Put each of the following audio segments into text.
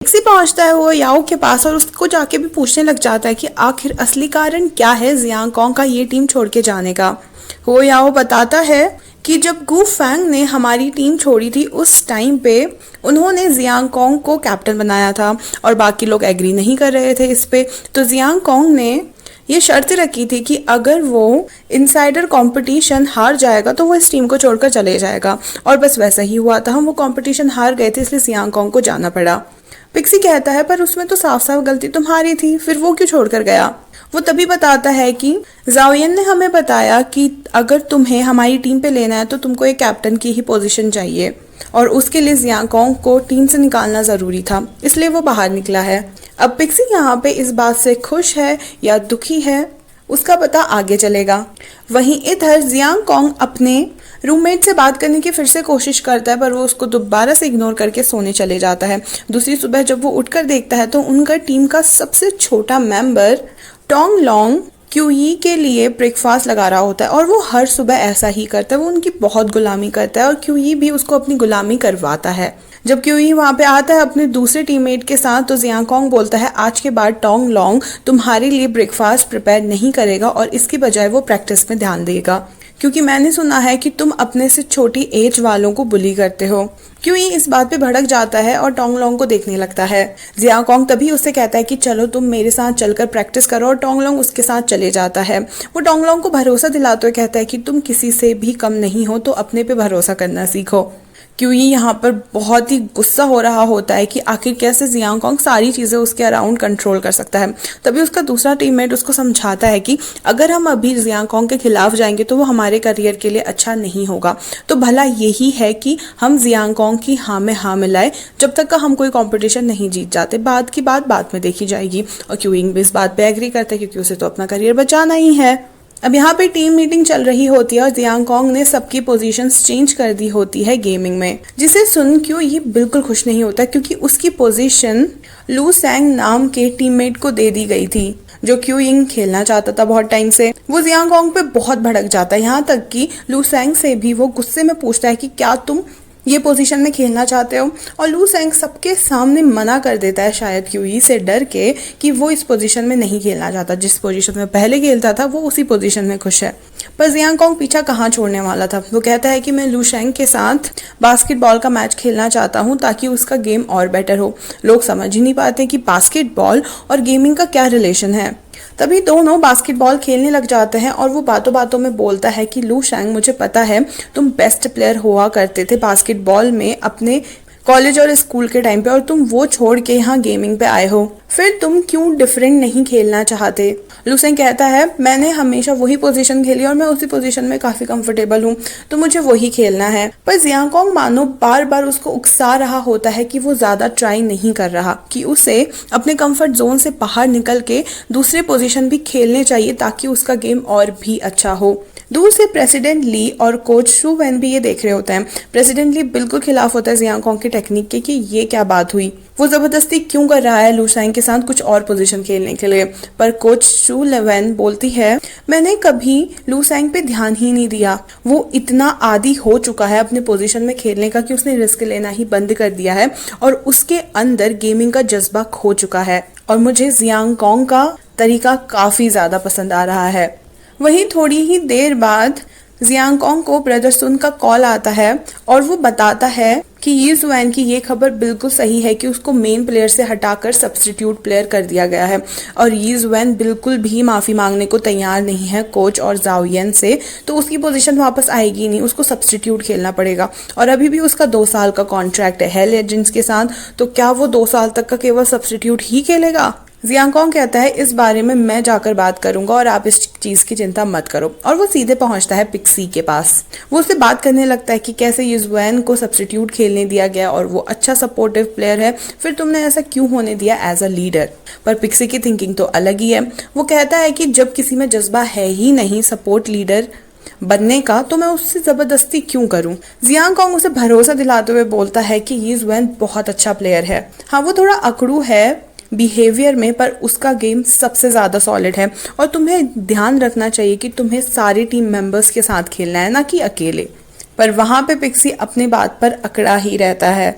Pixie पहुंचता है वो याओ के पास और उसको जाके भी पूछने लग जाता है कि आखिर असली कारण क्या है जियांग कॉन्ग का ये टीम छोड़ के जाने का। वो याओ बताता है कि जब गू फैंग ने हमारी टीम छोड़ी थी उस टाइम पे उन्होंने जियांग कॉन्ग को कैप्टन बनाया था और बाकी लोग एग्री नहीं कर रहे थे इस पे। तो जियांग कॉन्ग ने ये शर्त रखी थी कि अगर वो इनसाइडर कंपटीशन हार जाएगा तो वो इस टीम को छोड़कर चले जाएगा, और बस वैसा ही हुआ था। हम वो कंपटीशन हार गए थे, इसलिए जियांग कॉन्ग को जाना पड़ा। पिक्सी कहता है पर उसमें तो साफ साफ गलती तुम्हारी थी, फिर वो क्यों छोड़कर गया। वो तभी बताता है कि जाओयन ने हमें बताया कि अगर तुम्हें हमारी टीम पे लेना है तो तुमको एक कैप्टन की ही पोजीशन चाहिए, और उसके लिए जियांग कॉन्ग को टीम से निकालना जरूरी था, इसलिए वो बाहर निकला है। अब पिक्सी यहाँ पे इस बात से खुश है या दुखी है उसका पता आगे चलेगा। वहीं इधर जियांग कॉन्ग अपने रूममेट से बात करने की फिर से कोशिश करता है पर वो उसको दोबारा से इग्नोर करके सोने चले जाता है। दूसरी सुबह जब वो उठकर देखता है तो उनका टीम का सबसे छोटा मेंबर टोंग लोंग क्यूई के लिए ब्रेकफास्ट लगा रहा होता है, और वो हर सुबह ऐसा ही करता है। वो उनकी बहुत गुलामी करता है और क्यूई भी उसको अपनी गुलामी करवाता है। जब क्यूई वहां पे आता है अपने दूसरे टीममेट के साथ तो जियांग कॉन्ग बोलता है आज के बाद टोंग लोंग तुम्हारे लिए ब्रेकफास्ट प्रिपेयर नहीं करेगा और इसकी बजाय वो प्रैक्टिस में ध्यान देगा, क्योंकि मैंने सुना है कि तुम अपने से छोटी एज वालों को बुली करते हो। क्यूई इस बात पे भड़क जाता है और टोंग लोंग को देखने लगता है। जियांग कॉन्ग तभी उससे कहता है कि चलो तुम मेरे साथ चलकर प्रैक्टिस करो, और टोंग लोंग उसके साथ चले जाता है। वो टोंग लोंग को भरोसा दिलाते हुए कहता है कि तुम किसी से भी कम नहीं हो, तो अपने पे भरोसा करना सीखो। क्यूई यहाँ पर बहुत ही गुस्सा हो रहा होता है कि आखिर कैसे जियांग कॉन्ग सारी चीजें उसके अराउंड कंट्रोल कर सकता है। तभी उसका दूसरा टीममेट उसको समझाता है कि अगर हम अभी जियांग कॉन्ग के खिलाफ जाएंगे तो वो हमारे करियर के लिए अच्छा नहीं होगा, तो भला यही है कि हम जियांग कॉन्ग की हाँ में हाँ मिलाए, जब तक का हम कोई कॉम्पिटिशन नहीं जीत जाते, बाद की बात बाद में देखी जाएगी। और क्यूइंग भी इस बात पे एग्री करता है क्योंकि उसे तो अपना करियर बचाना ही है। अब यहाँ पे टीम मीटिंग चल रही होती है और जियांग कॉन्ग ने सबकी पोजीशंस चेंज कर दी होती है गेमिंग में, जिसे सुन क्यों ये बिल्कुल खुश नहीं होता क्योंकि उसकी पोजीशन लू सैंग नाम के टीममेट को दे दी गई थी जो क्यूइंग खेलना चाहता था बहुत टाइम से। वो जियांग कॉन्ग पे बहुत भड़क जाता है, यहाँ तक कि लू सैंग से भी वो गुस्से में पूछता है कि क्या तुम ये पोजीशन में खेलना चाहते हो, और लू सैंग सबके सामने मना कर देता है, शायद क्यूई से डर के कि वो इस पोजीशन में नहीं खेलना चाहता। जिस पोजीशन में पहले खेलता था वो उसी पोजीशन में खुश है। पर जियांग कॉन्ग पीछा कहाँ छोड़ने वाला था। वो कहता है कि मैं लू सैंग के साथ बास्केटबॉल का मैच खेलना चाहता हूँ ताकि उसका गेम और बेटर हो। लोग समझ ही नहीं पाते कि बास्केटबॉल और गेमिंग का क्या रिलेशन है। तभी दोनों बास्केटबॉल खेलने लग जाते हैं और वो बातों बातों में बोलता है कि लू सैंग मुझे पता है तुम बेस्ट प्लेयर हुआ करते थे बास्केटबॉल में अपने कॉलेज और स्कूल के टाइम पे, और तुम वो छोड़ के यहाँ गेमिंग पे आए हो, फिर तुम क्यों डिफरेंट नहीं खेलना चाहते। लू सैंग कहता है मैंने हमेशा वही पोजीशन खेली और मैं उसी पोजीशन में काफी कंफर्टेबल हूँ, तो मुझे वही खेलना है। पर जियांग कॉन्ग मानो बार बार उसको उकसा रहा होता है कि वो ज्यादा ट्राई नहीं कर रहा, कि उसे अपने कंफर्ट जोन से बाहर निकल के दूसरे पोजीशन भी खेलने चाहिए ताकि उसका गेम और भी अच्छा हो। दूर से प्रेसिडेंट ली और कोच शू वैन भी ये देख रहे होते हैं। प्रेसिडेंट ली बिल्कुल खिलाफ होता है जियांग कॉन्ग की टेक्निक के कि ये क्या बात हुई, वो जबरदस्ती क्यों कर रहा है लू सैंग के साथ कुछ और पोजीशन खेलने के लिए। पर कोच शू वैन बोलती है मैंने कभी लू सैंग पे ध्यान ही नहीं दिया, वो इतना आदी हो चुका है अपने पोजीशन में खेलने का कि उसने रिस्क लेना ही बंद कर दिया है और उसके अंदर गेमिंग का जज्बा खो चुका है, और मुझे जियांग कॉन्ग का तरीका काफी ज्यादा पसंद आ रहा है। वहीं थोड़ी ही देर बाद जियांग कॉन्ग को ब्रदर सुन का कॉल आता है और वो बताता है कि यी जुएन की ये खबर बिल्कुल सही है कि उसको मेन प्लेयर से हटाकर सब्स्टिट्यूट प्लेयर कर दिया गया है, और यी जुएन बिल्कुल भी माफी मांगने को तैयार नहीं है कोच और जाओयन से, तो उसकी पोजीशन वापस आएगी नहीं, उसको सब्स्टिट्यूट खेलना पड़ेगा। और अभी भी उसका 2 साल का कॉन्ट्रैक्ट है हेल एजेंट्स के साथ, तो क्या वो 2 साल तक का केवल सब्स्टिट्यूट ही खेलेगा। जियांग कॉन्ग कहता है इस बारे में मैं जाकर बात करूंगा और आप इस चीज की चिंता मत करो, और वो सीधे पहुंचता है पिक्सी के पास। वो उससे बात करने लगता है कि कैसे यी जुएन को सब्स्टिट्यूट खेलने दिया गया और वो अच्छा सपोर्टिव प्लेयर है, फिर तुमने ऐसा क्यों होने दिया एज अ लीडर। पर पिक्सी की थिंकिंग तो अलग ही है। वो कहता है कि जब किसी में जज्बा है ही नहीं सपोर्ट लीडर बनने का, तो मैं उससे जबरदस्ती क्यों करूं। जियांग कॉन्ग उसे भरोसा दिलाते हुए बोलता है कि यी जुएन बहुत अच्छा प्लेयर है। हाँ, वो थोड़ा अकड़ू है बिहेवियर में, पर उसका गेम सबसे ज्यादा सॉलिड है, और तुम्हें ध्यान रखना चाहिए कि तुम्हें सारे टीम मेंबर्स के साथ खेलना है, ना कि अकेले। पर वहां पे पिक्सी अपनी बात पर अकड़ा ही रहता है।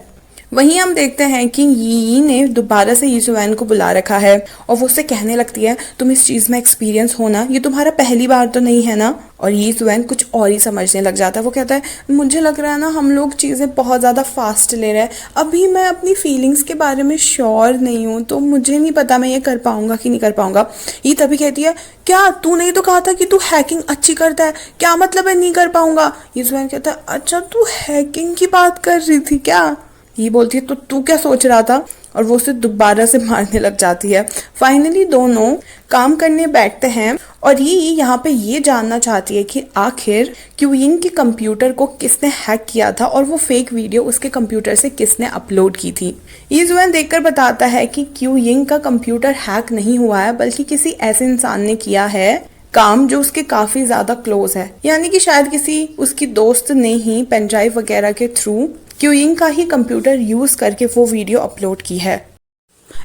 वहीं हम देखते हैं कि यी ने दोबारा से यीजुएन को बुला रखा है और वो उससे कहने लगती है तुम इस चीज में एक्सपीरियंस हो ना, ये तुम्हारा पहली बार तो नहीं है ना। और यीजुएन कुछ और ही समझने लग जाता है। वो कहता है मुझे लग रहा है ना हम लोग चीजें बहुत ज्यादा फास्ट ले रहे हैं, अभी मैं अपनी फीलिंग्स के बारे में श्योर नहीं हूँ, तो मुझे नहीं पता मैं ये कर पाऊंगा कि नहीं कर पाऊंगा। ये तभी कहती है क्या तूने ही तो कहा था कि तू हैकिंग अच्छी करता है, क्या मतलब है नहीं कर पाऊंगा। यीजुएन कहता है अच्छा तू हैकिंग की बात कर रही थी क्या। ये बोलती है तो तू क्या सोच रहा था, और वो उसे दोबारा से मारने लग जाती है। फाइनली दोनों काम करने बैठते हैं और ये यहाँ पे ये जानना चाहती है कि आखिर क्यूइंग के कंप्यूटर को किसने हैक किया था और वो फेक वीडियो उसके कंप्यूटर से किसने अपलोड की थी। यीजुएन देखकर बताता है कि क्यूइंग का कंप्यूटर हैक नहीं हुआ है, बल्कि किसी ऐसे इंसान ने किया है काम जो उसके काफी ज्यादा क्लोज है, यानी कि शायद किसी उसकी दोस्त ने ही पेन ड्राइव वगैरह के थ्रू क्यूइंग का ही कंप्यूटर यूज करके वो वीडियो अपलोड की है।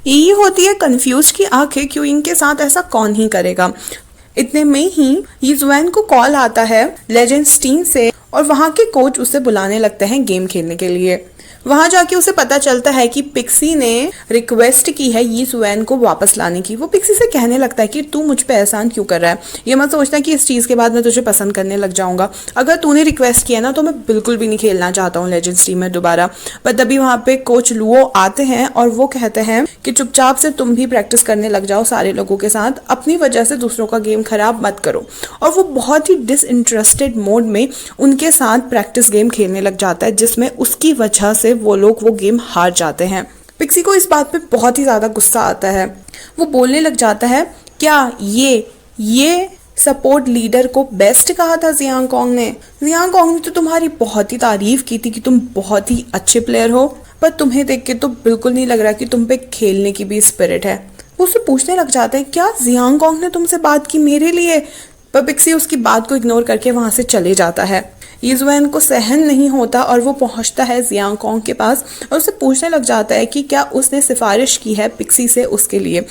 यही होती है कंफ्यूज कि आखिर क्यूइंग के साथ ऐसा कौन ही करेगा। इतने में ही यीजुएन को कॉल आता है लेजेंड्स टीम से और वहां के कोच उसे बुलाने लगते हैं गेम खेलने के लिए। वहां जाके उसे पता चलता है कि पिक्सी ने रिक्वेस्ट की है यीजुएन को वापस लाने की। वो पिक्सी से कहने लगता है कि तू मुझ पे एहसान क्यों कर रहा है, ये मत सोचना कि इस चीज के बाद मैं तुझे पसंद करने लग जाऊंगा। अगर तूने रिक्वेस्ट किया ना तो मैं बिल्कुल भी नहीं खेलना चाहता हूँ लेजेंड्स टीम में दोबारा। पर तभी वहां पे कोच लुओ आते हैं और वो कहते हैं कि चुपचाप से तुम भी प्रैक्टिस करने लग जाओ सारे लोगों के साथ, अपनी वजह से दूसरों का गेम खराब मत करो। और वो बहुत ही डिसइंटरेस्टेड मोड में उनके साथ प्रैक्टिस गेम खेलने लग जाता है, जिसमें उसकी वजह से वो लोग वो गेम हार जाते हैं। पिक्सी को इस बात पे बहुत ही ज्यादा गुस्सा आता है। वो बोलने लग जाता है क्या ये सपोर्ट लीडर को बेस्ट कहा था जियांग कोंग ने। जियांग कोंग ने तो तुम्हारी बहुत ही तारीफ की थी कि तुम बहुत ही अच्छे प्लेयर हो, पर तुम्हें देख के तो बिल्कुल नहीं लग रहा कि तुम पे खेलने की भी स्पिरिट है। वो उससे पूछने लग जाता है क्या जियांग कोंग ने तुमसे बात की मेरे लिए, पर पिक्सी उसकी बात को इग्नोर करके वहां से चले जाता है। यीजुएन को सहन नहीं होता और वो पहुंचता है जियांग कोंग के पास और उससे पूछने लग जाता है कि क्या उसने सिफारिश की है पिक्सी से उसके लिए।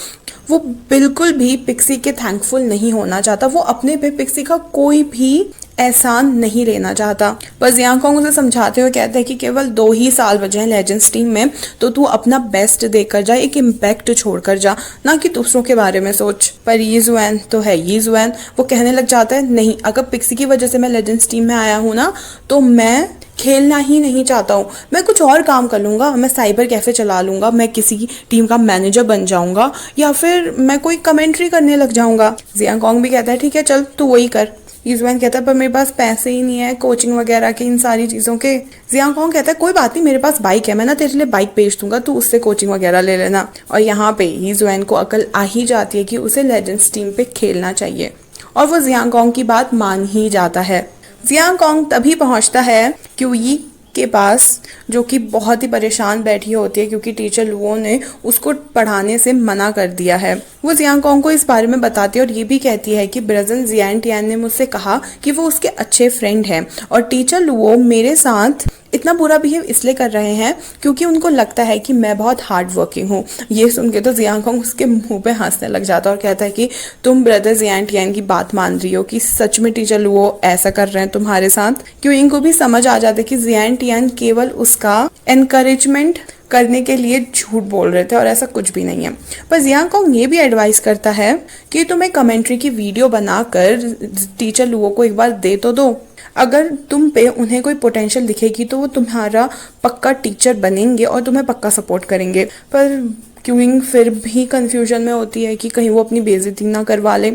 वो बिल्कुल भी पिक्सी के थैंकफुल नहीं होना चाहता, वो अपने पे पिक्सी का कोई भी एहसान नहीं लेना चाहता। पर जियांग कोंग उसे समझाते हुए कहते हैं कि केवल 2 ही साल बचे हैं लेजेंड्स टीम में, तो तू अपना बेस्ट देकर जा, एक इम्पैक्ट छोड़कर जा, ना कि दूसरों के बारे में सोच। पर यीजुएन तो है यीजुएन, वो कहने लग जाता है नहीं, अगर पिक्सी की वजह से मैं लेजेंड्स टीम में आया हूँ ना तो मैं खेलना ही नहीं चाहता हूँ, मैं कुछ और काम कर लूंगा, मैं साइबर कैफे चला लूंगा, मैं किसी टीम का मैनेजर बन जाऊंगा या फिर मैं कोई कमेंट्री करने लग जाऊंगा। जियांग कोंग भी कहता है ठीक है चल तू वही कर। यीजुएन कहता है पर मेरे पास पैसे ही नहीं है कोचिंग वगैरह के, इन सारी चीजों के। जियांग कोंग कहता है कोई बात नहीं, मेरे पास बाइक है, मैं ना तेरे लिए बाइक भेज दूंगा, तू उससे कोचिंग वगैरह ले लेना। और यहाँ पे यीजुएन को अकल आ ही जाती है कि उसे लेजेंड्स टीम पे खेलना चाहिए और वो जियांग कोंग की बात मान ही जाता है। जियांग कोंग तभी पहुंचता है क्यूई के पास, जो कि बहुत ही परेशान बैठी होती है क्योंकि टीचर लुओ ने उसको पढ़ाने से मना कर दिया है। वो जियांग कोंग को इस बारे में बताती है और ये भी कहती है कि ब्रजन जियांटियान ने मुझसे कहा कि वो उसके अच्छे फ्रेंड हैं और टीचर लुओ मेरे साथ इतना बुरा बिहेव इसलिए कर रहे हैं क्योंकि उनको लगता है कि मैं बहुत हार्ड वर्किंग हूँ। ये सुन के तो जियांग कोंग उसके मुंह पे हंसने लग जाता है और कहता है कि तुम ब्रदर जियांटियान की बात मान रही हो कि सच में टीचर लुओ ऐसा कर रहे हैं तुम्हारे साथ। क्यों इनको भी समझ आ जाता है कि जियांटियान केवल उसका एनकरेजमेंट करने के लिए झूठ बोल रहे थे और ऐसा कुछ भी नहीं है। पर जियांग कोंग ये भी एडवाइस करता है कि तुम एक कमेंट्री की वीडियो बनाकर टीचर लुओ को एक बार दे तो दो, अगर तुम पे उन्हें कोई पोटेंशियल दिखेगी तो वो तुम्हारा पक्का टीचर बनेंगे और तुम्हें पक्का सपोर्ट करेंगे। पर क्यूइंग फिर भी कंफ्यूजन में होती है कि कहीं वो अपनी बेइज्जती ना करवा ले।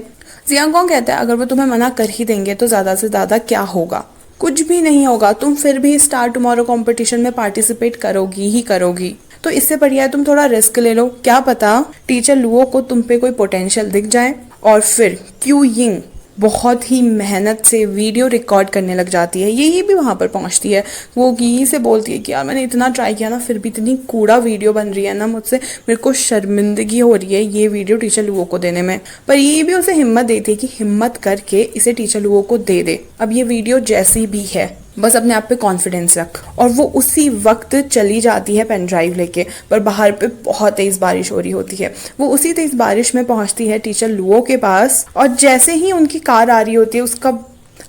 जियांग कोंग कहता है अगर वो तुम्हें मना कर ही देंगे तो ज्यादा से ज्यादा क्या होगा, कुछ भी नहीं होगा, तुम फिर भी स्टार टुमारो कंपटीशन में पार्टिसिपेट करोगी ही करोगी, तो इससे बढ़िया है तुम थोड़ा रिस्क ले लो, क्या पता टीचर लुओ को तुम पे कोई पोटेंशियल दिख जाए। और फिर क्यूइंग बहुत ही मेहनत से वीडियो रिकॉर्ड करने लग जाती है। यही भी वहां पर पहुंचती है, वो यही से बोलती है कि यार मैंने इतना ट्राई किया ना फिर भी इतनी कूड़ा वीडियो बन रही है ना मुझसे, मेरे को शर्मिंदगी हो रही है ये वीडियो टीचर लुओ को देने में। पर ये भी उसे हिम्मत देती है कि हिम्मत करके इसे टीचर लुओ को दे दे, अब ये वीडियो जैसी भी है बस अपने आप पे कॉन्फिडेंस रख। और वो उसी वक्त चली जाती है पेन ड्राइव लेके, पर बाहर पे बहुत तेज बारिश हो रही होती है। वो उसी तेज बारिश में पहुंचती है टीचर लुओ के पास और जैसे ही उनकी कार आ रही होती है उसका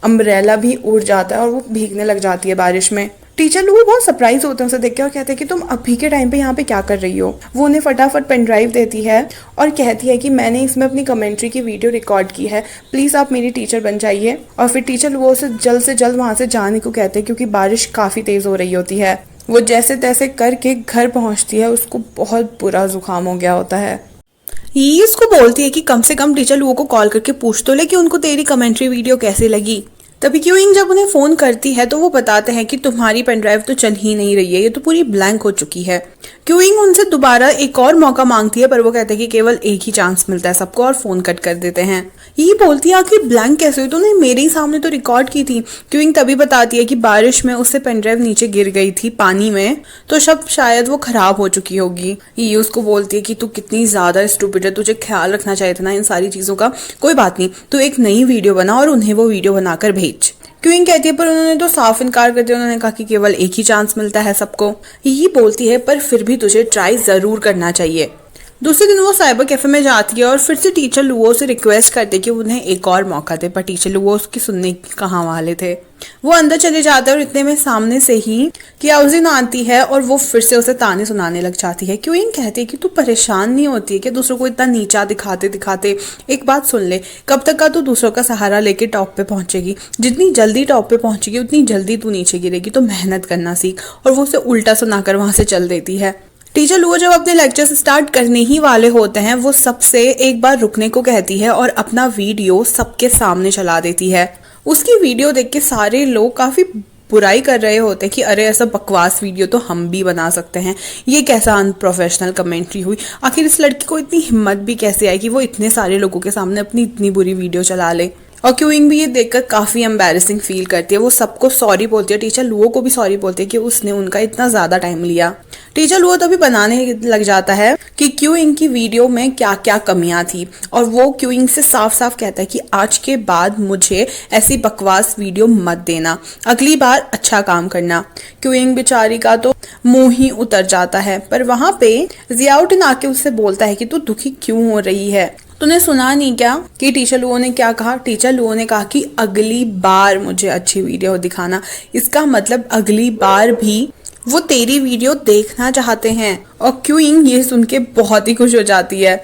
अम्ब्रेला भी उड़ जाता है और वो भीगने लग जाती है बारिश में। टीचर लोग बहुत सरप्राइज होते हैं उसे देख के और कहते हैं कि तुम अभी के टाइम पे यहाँ पे क्या कर रही हो। वो उन्हें फटाफट पेन ड्राइव देती है और कहती है कि मैंने इसमें अपनी कमेंट्री की वीडियो रिकॉर्ड की है, प्लीज आप मेरी टीचर बन जाइए। और फिर टीचर वो उसे जल्द से जल्द वहां से जाने को कहते हैं क्योंकि बारिश काफी तेज हो रही होती है। वो जैसे तैसे करके घर पहुंचती है, उसको बहुत बुरा जुकाम हो गया होता है। ये उसको बोलती है कि कम से कम टीचर लोगों को कॉल करके पूछ तो ले कि उनको तेरी कमेंट्री वीडियो कैसे लगी। तभी क्यूइंग जब उन्हें फोन करती है तो वो बताते हैं कि तुम्हारी पेन ड्राइव तो चल ही नहीं रही है, ये तो पूरी ब्लैंक हो चुकी है। क्यूइंग उनसे दोबारा एक और मौका मांगती है पर वो कहते हैं कि केवल एक ही चांस मिलता है सबको और फोन कट कर देते हैं। ये बोलती है आखिर ब्लैंक कैसे हुई, तूने मेरे ही सामने तो रिकॉर्ड की थी। क्यूइंग तभी बताती है कि बारिश में उससे पेन ड्राइव नीचे गिर गई थी पानी में, तो शायद वो खराब हो चुकी होगी। ये उसको बोलती है कि तू कितनी ज्यादा स्टूपिड है, तुझे ख्याल रखना चाहिए था ना इन सारी चीजों का। कोई बात नहीं, तू एक नई वीडियो बना और उन्हें वो वीडियो बनाकर भेज। क्यूइंग कहती है पर उन्होंने तो साफ इनकार कर दिया, उन्होंने कहा कि केवल एक ही चांस मिलता है सबको। ये बोलती है पर फिर भी तुझे ट्राई जरूर करना चाहिए। दूसरे दिन वो साइबर कैफे में जाती है और फिर से टीचर लुओ से रिक्वेस्ट करते कि उन्हें एक और मौका दे, पर टीचर लुओ उसकी सुनने कहाँ वाले थे। वो अंदर चले जाते हैं और इतने में सामने से ही क्याओजिन आती है और वो फिर से उसे ताने सुनाने लग जाती है। क्यूइंग कहती है कि तू परेशान नहीं होती है कि दूसरों को इतना नीचा दिखाते दिखाते। एक बात सुन ले, कब तक का तू दूसरों का सहारा लेके टॉप पे पहुंचेगी? जितनी जल्दी टॉप पे पहुंचेगी उतनी जल्दी तू नीचे गिरेगी, तो मेहनत करना सीख। और वो उसे उल्टा सुनाकर वहां से चल देती है। टीचर लुओ जब अपने लेक्चर्स स्टार्ट करने ही वाले होते हैं वो सबसे एक बार रुकने को कहती है और अपना वीडियो सबके सामने चला देती है। उसकी वीडियो देख के सारे लोग काफी बुराई कर रहे होते हैं कि अरे ऐसा बकवास वीडियो तो हम भी बना सकते हैं, ये कैसा अनप्रोफेशनल कमेंट्री हुई। आखिर इस लड़की को इतनी हिम्मत भी कैसे आई कि वो इतने सारे लोगों के सामने अपनी इतनी बुरी वीडियो चला ले। और क्यूइंग भी ये देखकर काफी एम्बैरेसिंग फील करती है। वो सबको सॉरी बोलती है, टीचर लुओ को भी सॉरी बोलती है कि उसने उनका इतना ज्यादा टाइम लिया। टीचर लुओ तभी बनाने लग जाता है कि क्यूइंग की वीडियो में क्या क्या कमियां थी और वो क्यूइंग से साफ साफ कहता है कि आज के बाद मुझे ऐसी बकवास वीडियो मत देना, अगली बार अच्छा काम करना। क्यूइंग बेचारी का तो मुंह ही उतर जाता है, पर वहां पे जियाउटिन आके उससे बोलता है कि तू दुखी क्यों हो रही है, तूने सुना नहीं क्या कि टीचर लुओ ने क्या कहा? टीचर लुओ ने कहा कि अगली बार मुझे अच्छी वीडियो दिखाना। इसका मतलब अगली बार भी वो तेरी वीडियो देखना चाहते हैं। और क्यूइंग ये सुन के बहुत ही खुश हो जाती है।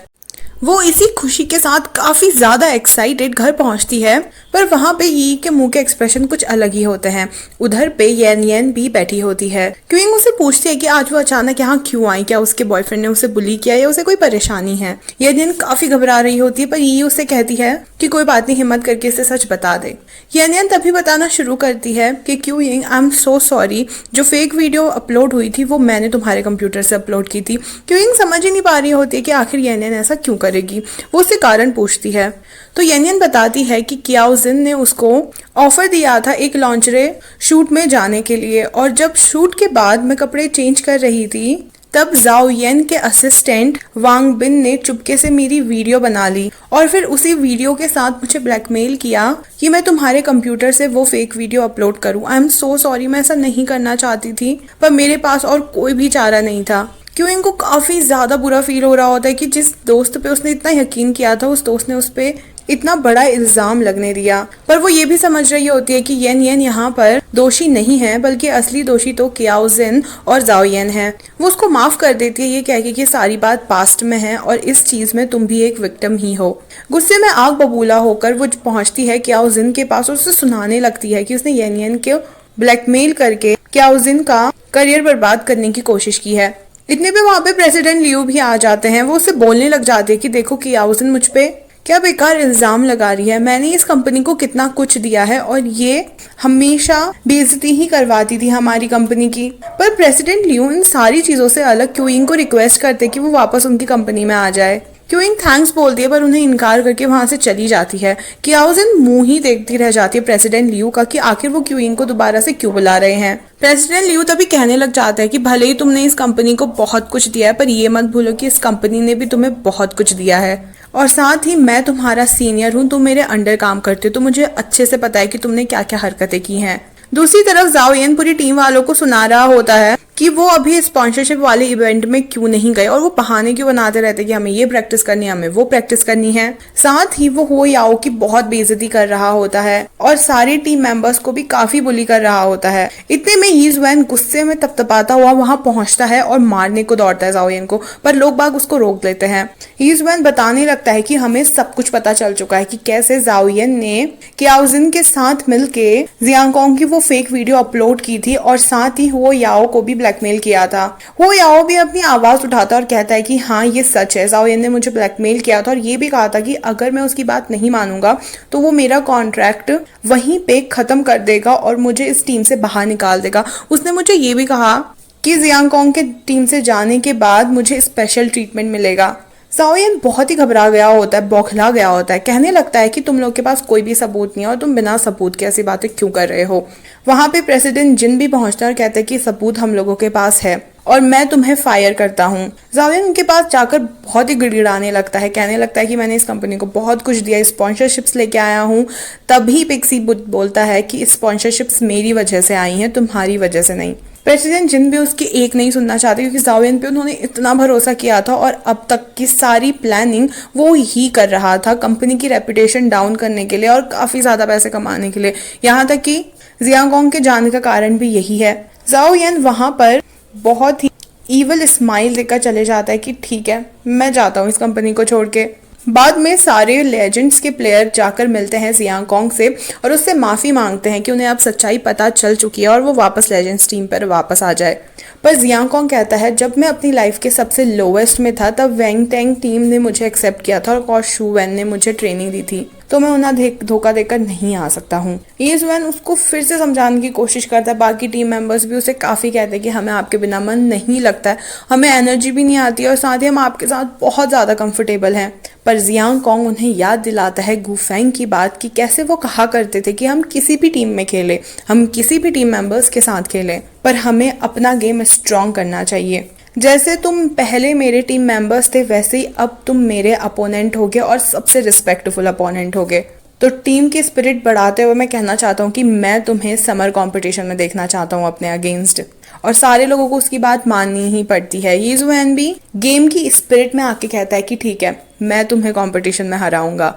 वो इसी खुशी के साथ काफी ज्यादा एक्साइटेड घर पहुंचती है, पर वहां पे यी के मुंह के एक्सप्रेशन कुछ अलग ही होते हैं। उधर पे येन येन भी बैठी होती है। क्यूइंग उसे पूछती है कि आज वो अचानक यहाँ क्यों आई, क्या उसके बॉयफ्रेंड ने उसे बुली किया या उसे कोई परेशानी है। येन येन काफी घबरा रही होती है, पर यी उसे कहती है कि कोई बात नहीं, हिम्मत करके इसे सच बता दे। येन येन तभी बताना शुरू करती है कि queuing I am so sorry, जो फेक वीडियो अपलोड हुई थी वो मैंने तुम्हारे कंप्यूटर से अपलोड की थी। क्यूइंग समझ ही नहीं पा रही होती है कि आखिर येन येन ऐसा क्यों करेगी। वो उससे कारण पूछती है तो येन येन बताती है कि क्याओजिन ने उसको ऑफर दिया था एक लॉन्जरे शूट में जाने के लिए, और जब शूट के बाद मैं कपड़े चेंज कर रही थी तब जाओ येन के असिस्टेंट वांग बिन ने चुपके से मेरी वीडियो बना ली और फिर उसी वीडियो के साथ मुझे ब्लैकमेल किया कि मैं तुम्हारे कंप्यूटर से वो फेक वीडियो अपलोड करूं। आई एम सो सॉरी, मैं ऐसा नहीं करना चाहती थी, पर मेरे पास और कोई भी चारा नहीं था। क्यूइंग को काफी ज्यादा बुरा फील हो रहा होता है कि जिस दोस्त पे उसने इतना यकीन किया था उस दोस्त ने उस पे इतना बड़ा इल्जाम लगने दिया। पर वो ये भी समझ रही होती है कि येन येन यहाँ पर दोषी नहीं है, बल्कि असली दोषी तो क्याओजिन और जाओ येन है। वो उसको माफ कर देती है ये कह के कि सारी बात पास्ट में है और इस चीज में तुम भी एक विक्टिम ही हो। गुस्से में आग बबूला होकर वो पहुंचती है क्याओजिन के पास और उसे सुनाने लगती है कि उसने येन येन को ब्लैकमेल करके क्याओजिन का करियर बर्बाद करने की कोशिश की है। इतने पे वहां पे प्रेसिडेंट लियू भी आ जाते हैं। वो उससे बोलने लग जाते हैं कि देखो क्याओजिन मुझ पे क्या बेकार इल्जाम लगा रही है, मैंने इस कंपनी को कितना कुछ दिया है और ये हमेशा बेइज्जती ही करवाती थी हमारी कंपनी की। पर प्रेसिडेंट लियू इन सारी चीजों से अलग क्यूइंग को रिक्वेस्ट करते कि वो वापस उनकी कंपनी में आ जाए। क्यूइंग थैंक्स बोलती है पर उन्हें इनकार करके वहां से चली जाती है। क्याओजिन मुंह ही देखती रह जाती है प्रेसिडेंट लियू का कि आखिर वो क्यूइंग को दोबारा से क्यों बुला रहे हैं। प्रेसिडेंट लियू तभी कहने लग जाता है कि भले ही तुमने इस कंपनी को बहुत कुछ दिया है, पर ये मत भूलो कि इस कंपनी ने भी तुम्हें बहुत कुछ दिया है और साथ ही मैं तुम्हारा सीनियर हूँ, तुम मेरे अंडर काम करते हो, तो मुझे अच्छे से पता है कि तुमने क्या क्या हरकतें की हैं। दूसरी तरफ जाओ येन पूरी टीम वालों को सुना रहा होता है कि वो अभी स्पॉन्सरशिप वाले इवेंट में क्यों नहीं गए, और वो बहाने क्यों बनाते रहते कि हमें ये प्रैक्टिस करनी है, हमें वो प्रैक्टिस करनी है। साथ ही वो हो याओ की बहुत बेइज्जती कर रहा होता है और सारे टीम मेंबर्स को भी काफी बुली कर रहा होता है। इतने में यी ज़ुएन गुस्से में तपतपाता हुआ वहां पहुंचता है और मारने को दौड़ता है ज़ाओयन को, पर लोग बाग उसको रोक लेते हैं। यी ज़ुएन बताने लगता है कि हमें सब कुछ पता चल चुका है कि कैसे ज़ाओयन ने क्याओजिन के साथ मिलके जियांगकोंग की वो फेक वीडियो अपलोड की थी और साथ ही हो याओ को भी ब्लैकमेल किया था। हो याओ भी अपनी आवाज उठाता और कहता है कि हाँ ये सच है, ज़ाओयन ने मुझे ब्लैकमेल किया था और ये भी कहा था कि अगर मैं उसकी बात नहीं मानूंगा तो वो मेरा कॉन्ट्रैक्ट वहीं पे खत्म कर देगा और मुझे इस टीम से बाहर निकाल देगा। उसने मुझे ये भी कहा कि जियांगकोंग के टीम से जाने के बाद मुझे स्पेशल ट्रीटमेंट मिलेगा। ज़ाओयन बहुत ही घबरा गया होता है, बौखला गया होता है, कहने लगता है कि तुम लोग के पास कोई भी सबूत नहीं है और तुम बिना सबूत के ऐसी बातें क्यों कर रहे हो। वहां पे प्रेसिडेंट जिन भी पहुंचता है और कहता है कि सबूत हम लोगों के पास है और मैं तुम्हें फायर करता हूँ। ज़ाओयन उनके पास जाकर बहुत ही गिड़गिड़ाने लगता है, कहने लगता है कि मैंने इस कंपनी को बहुत कुछ दिया, स्पॉन्सरशिप्स लेके आया हूँ। तभी पिक्सी बोलता है कि स्पॉन्सरशिप्स मेरी वजह से आई हैं, तुम्हारी वजह से नहीं। प्रेसिडेंट जिन भी उसकी एक नहीं सुनना चाहते क्योंकि ज़ाओयन पे उन्होंने इतना भरोसा किया था और अब तक की सारी प्लानिंग वो ही कर रहा था कंपनी की रेपुटेशन डाउन करने के लिए और काफी ज्यादा पैसे कमाने के लिए। यहाँ तक कि जियांगकोंग के जाने का कारण भी यही है। ज़ाओयन वहां पर बहुत ही ईवल स्माइल देकर चले जाता है कि ठीक है मैं जाता हूँ इस कंपनी को छोड़ के। बाद में सारे लेजेंड्स के प्लेयर जाकर मिलते हैं जियांगकोंग से और उससे माफी मांगते हैं कि उन्हें अब सच्चाई पता चल चुकी है और वो वापस लेजेंड्स टीम पर वापस आ जाए। पर जियांगकोंग कहता है जब मैं अपनी लाइफ के सबसे लोवेस्ट में था तब वैंग टैंग टीम ने मुझे एक्सेप्ट किया था और शू वैन ने मुझे ट्रेनिंग दी थी, तो मैं उन्हें धोखा देकर नहीं आ सकता हूँ। यी ज़ुएन उसको फिर से समझाने की कोशिश करता है। बाकी टीम मेंबर्स भी उसे काफी कहते हैं कि हमें आपके बिना मन नहीं लगता है, हमें एनर्जी भी नहीं आती और साथ ही हम आपके साथ बहुत ज्यादा कंफर्टेबल हैं। पर जियांगकोंग उन्हें याद दिलाता है गुफेंग की बात कि कैसे वो कहा करते थे कि हम किसी भी टीम में खेलें, हम किसी भी टीम मेंबर्स के साथ खेलें, पर हमें अपना गेम स्ट्रॉन्ग करना चाहिए। जैसे तुम पहले मेरे टीम मेंबर्स थे वैसे ही अब तुम मेरे अपोनेंट होगे और सबसे रिस्पेक्टफुल अपोनेंट होगे। तो टीम की स्पिरिट बढ़ाते हुए मैं कहना चाहता हूँ कि मैं तुम्हें समर कंपटीशन में देखना चाहता हूँ अपने अगेंस्ट। और सारे लोगों को उसकी बात माननी ही पड़ती है। यी ज़ुएन भी गेम की स्पिरिट में आके कहता है कि ठीक है मैं तुम्हें कंपटीशन में हराऊंगा।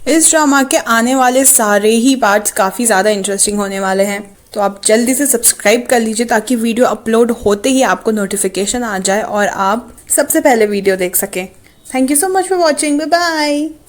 इस ड्रामा के आने वाले सारे ही पार्ट्स काफी ज्यादा इंटरेस्टिंग होने वाले हैं, तो आप जल्दी से सब्सक्राइब कर लीजिए ताकि वीडियो अपलोड होते ही आपको नोटिफिकेशन आ जाए और आप सबसे पहले वीडियो देख सकें। Thank you so much for watching, bye bye.